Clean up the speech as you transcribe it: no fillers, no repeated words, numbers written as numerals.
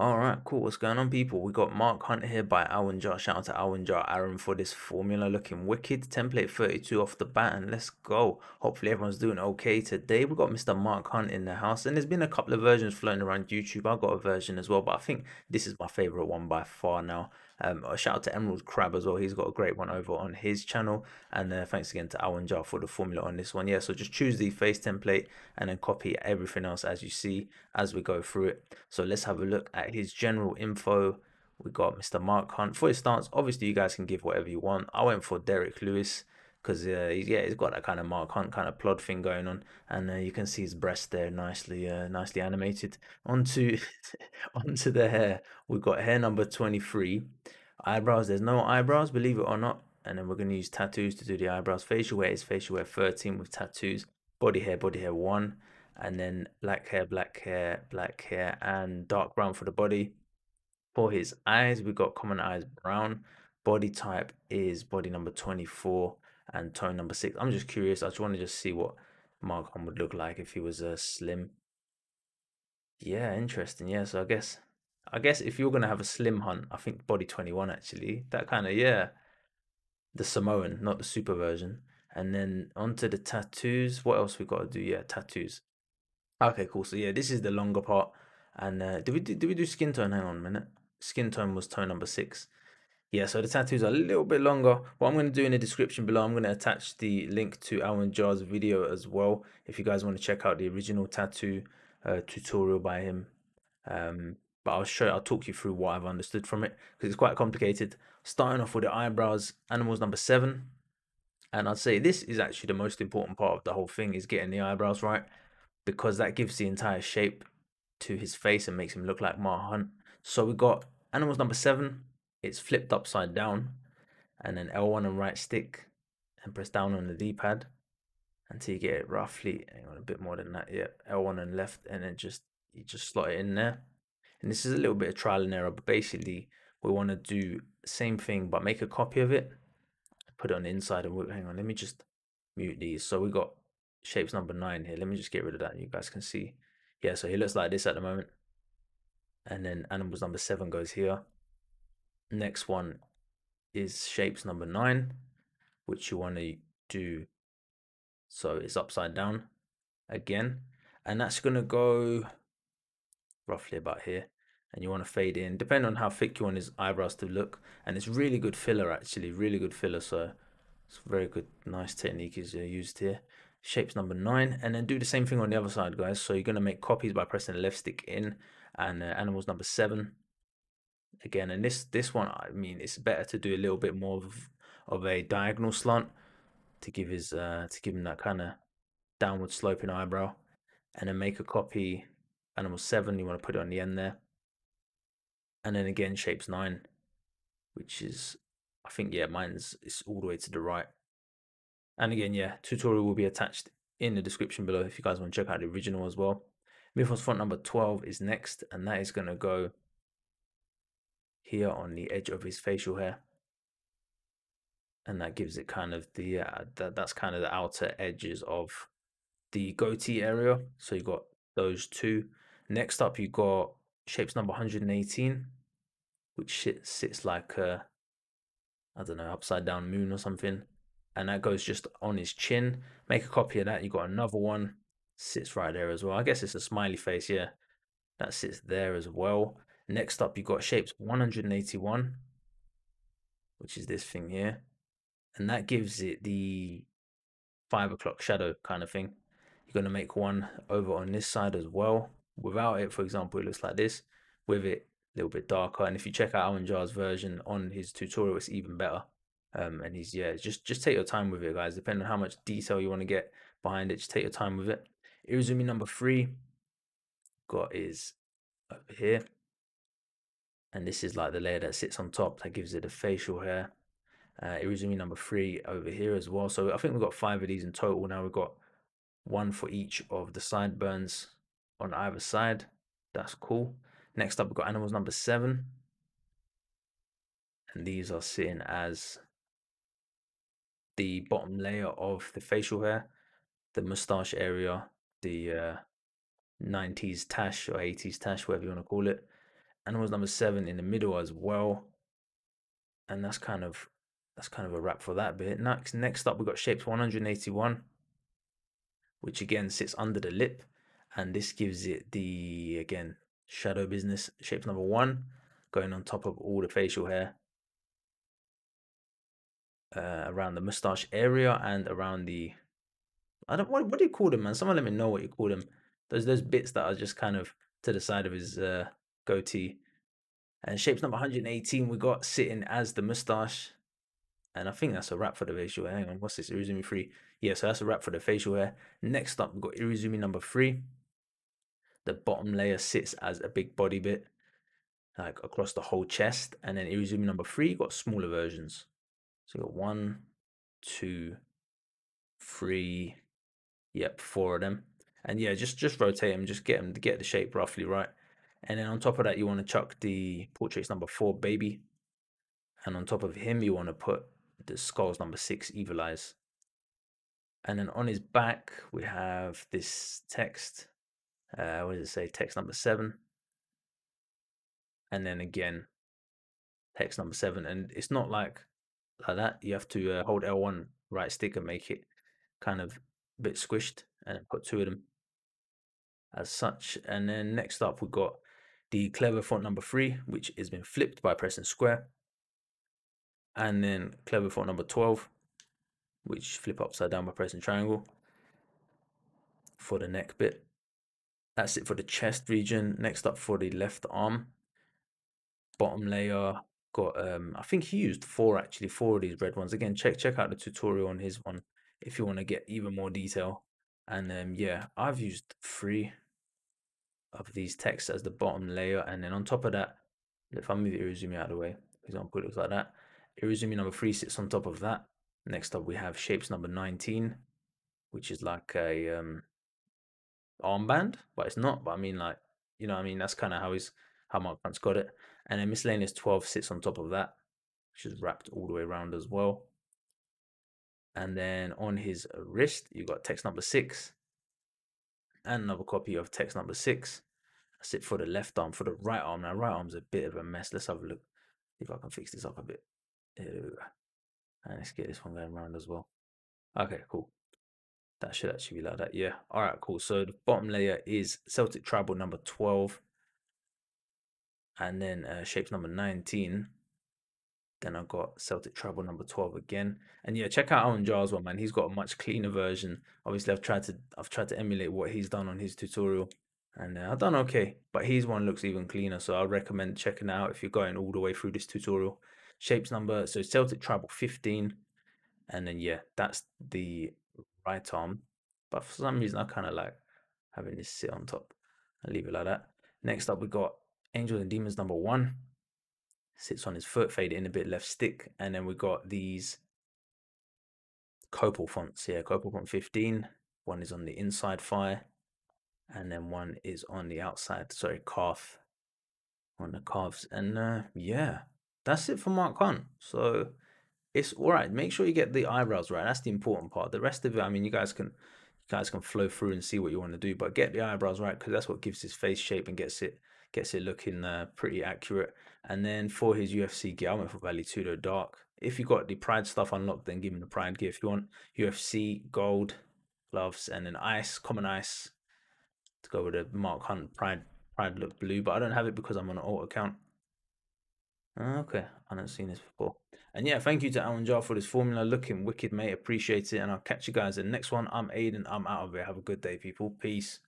All right, cool. What's going on, people? We got Mark Hunt here by AwnJah. Shout out to AwnJah Aaron for this formula looking wicked. Template 32 off the bat, and let's go. Hopefully, everyone's doing okay today. We got Mr. Mark Hunt in the house, and there's been a couple of versions floating around YouTube. I got a version as well, but I think this is my favorite one by far now. A shout out to Emerald Crab as well. He's got a great one over on his channel. And thanks again to AwnJah for the formula on this one. Yeah, so just choose the face template and then copy everything else as you see as we go through it. So let's have a look at his general info. We got Mr. Mark Hunt. For his stance, obviously you guys can give whatever you want. I went for Derek Lewis because he's got that kind of Mark Hunt kind of plod thing going on, and you can see his breast there, nicely animated. Onto onto the hair. We've got hair number 23. Eyebrows, there's no eyebrows, believe it or not. And then we're going to use tattoos to do the eyebrows. Facial hair is facial hair 13 with tattoos. Body hair 1. And then black hair, and dark brown for the body. For his eyes, we got common eyes brown. Body type is body number 24 and tone number 6. I'm just curious. I just want to just see what Mark Hunt would look like if he was slim. Yeah, interesting. Yeah, so I guess if you're gonna have a slim Hunt, I think body 21 actually. That kind of, yeah, the Samoan, not the super version. And then onto the tattoos. What else we got to do? Yeah, tattoos. Okay, cool. So yeah, this is the longer part. And did we do skin tone? Hang on a minute. Skin tone was tone number 6. Yeah, so the tattoos are a little bit longer. What I'm going to do in the description below, I'm going to attach the link to AwnJah's video as well, if you guys want to check out the original tattoo tutorial by him. But I'll talk you through what I've understood from it because it's quite complicated. Starting off with the eyebrows, animals number 7. And I'd say this is actually the most important part of the whole thing, is getting the eyebrows right, because that gives the entire shape to his face and makes him look like Mark Hunt. So we got animals number 7. It's flipped upside down, and then L1 and right stick, and press down on the D-pad until you get it roughly, hang on, a bit more than that, yeah, L1 and left, and then you just slot it in there. And this is a little bit of trial and error, but basically we want to do the same thing but make a copy of it, put it on the inside, and hang on, let me just mute these. So we got shapes number 9 here. Let me just get rid of that and you guys can see. Yeah, so he looks like this at the moment. And then animals number 7 goes here. Next one is shapes number 9, which you want to do, so it's upside down again, and that's going to go roughly about here. And you want to fade in depending on how thick you want his eyebrows to look. And it's really good filler, actually, really good filler. So it's very good, nice technique is used here. Shapes number 9, and then do the same thing on the other side, guys. So you're going to make copies by pressing the left stick in, and animals number 7 again. And this one, I mean, it's better to do a little bit more of a diagonal slant to give him that kind of downward sloping eyebrow. And then make a copy animal 7, you want to put it on the end there. And then again shapes 9, which is, I think, yeah, mine's is all the way to the right. And again, yeah, tutorial will be attached in the description below if you guys want to check out the original as well. Mythos font number 12 is next, and that is going to go here on the edge of his facial hair, and that gives it kind of the that's kind of the outer edges of the goatee area. So you got those two. Next up, you got shapes number 118, which sits like a, I don't know, upside down moon or something, and that goes just on his chin. Make a copy of that. You got another one, sits right there as well. I guess it's a smiley face, yeah, that sits there as well. Next up, you got shapes 181, which is this thing here, and that gives it the 5 o'clock shadow kind of thing. You're going to make one over on this side as well. Without it, for example, it looks like this. With it, a little bit darker. And if you check out AwnJah's version on his tutorial, it's even better. And he's, yeah, just take your time with it, guys. Depending on how much detail you want to get behind it, just take your time with it. Irezumi number 3 got is over here. And this is like the layer that sits on top that gives it a facial hair. Irezumi number 3 over here as well. So I think we've got 5 of these in total. Now we've got 1 for each of the sideburns on either side. That's cool. Next up, we've got animals number 7. And these are sitting as the bottom layer of the facial hair, the mustache area, the 90s tash or 80s tash, whatever you want to call it. Animals number 7 in the middle as well. And that's kind of a wrap for that bit. Next up, we've got shapes 181, which again sits under the lip, and this gives it the, again, shadow business. Shapes number 1 going on top of all the facial hair, around the mustache area and around the, I don't, what do you call them, man? Someone let me know what you call them. Those bits that are just kind of to the side of his goatee. And shapes number 118 we got sitting as the mustache. And I think that's a wrap for the facial hair. Hang on, what's this? Iruzumi 3. Yeah, so that's a wrap for the facial hair. Next up, we've got Iruzumi number 3. The bottom layer sits as a big body bit, like across the whole chest. And then Iruzumi number 3 got smaller versions. So you got 1, 2, 3. Yep, 4 of them. And yeah, just rotate them, just get the shape roughly right. And then on top of that, you want to chuck the portraits number 4 baby. And on top of him, you want to put the skulls number 6 evil eyes. And then on his back, we have this text. What does it say? Text number 7. And then again, text number 7. And it's not like that. You have to hold L1 right stick and make it kind of a bit squished, and then put 2 of them as such. And then next up, we've got the clever font number 3, which has been flipped by pressing square. And then clever font number 12, which flip upside down by pressing triangle for the neck bit. That's it for the chest region. Next up, for the left arm, bottom layer got I think he used 4 of these red ones. Again, check out the tutorial on his one if you want to get even more detail. And yeah, I've used 3 of these texts as the bottom layer, and then on top of that, if I move Iruzumi out of the way, for example, it looks like that. Iruzumi number 3 sits on top of that. Next up, we have shapes number 19, which is like a armband, but it's not. But I mean, like, you know what I mean? That's kind of how Mark Hunt's got it. And then miscellaneous 12 sits on top of that, which is wrapped all the way around as well. And then on his wrist, you got text number 6 and another copy of text number 6. That's it for the left arm. For the right arm, now right arm's a bit of a mess. Let's have a look if I can fix this up a bit. And let's get this one going around as well. Okay, cool. That should actually be like that. Yeah. All right, cool. So the bottom layer is Celtic Tribal number 12. And then shapes number 19. Then I've got Celtic Tribal number 12 again. And yeah, check out AwnJah as well, man. He's got a much cleaner version. Obviously, I've tried to emulate what he's done on his tutorial. And I've done okay, but his one looks even cleaner. So I recommend checking it out if you're going all the way through this tutorial. Shapes number, so Celtic Tribal 15. And then yeah, that's the right arm. But for some reason, I kind of like having this sit on top. I'll leave it like that. Next up, we got Angels and Demons number 1. Sits on his foot, fade in a bit, left stick. And then we got these Copal fonts here. Copal font 15. One is on the inside thigh, and then one is on the outside, sorry, calf, on the calves. And yeah, that's it for Mark Hunt. So it's all right. Make sure you get the eyebrows right. That's the important part. The rest of it, I mean, you guys can flow through and see what you want to do, but get the eyebrows right, because that's what gives his face shape and gets it looking pretty accurate. And then for his UFC gear, I went for Valley Tudo Dark. If you got the Pride stuff unlocked, then give him the Pride gear. If you want UFC gold gloves and then ice, common ice, to go with the Mark Hunt Pride look blue, but I don't have it because I'm on an alt account. Okay, I haven't seen this before. And yeah, thank you to AwnJah for this formula. Looking wicked, mate. Appreciate it. And I'll catch you guys in the next one. I'm Aiden. I'm out of here. Have a good day, people. Peace.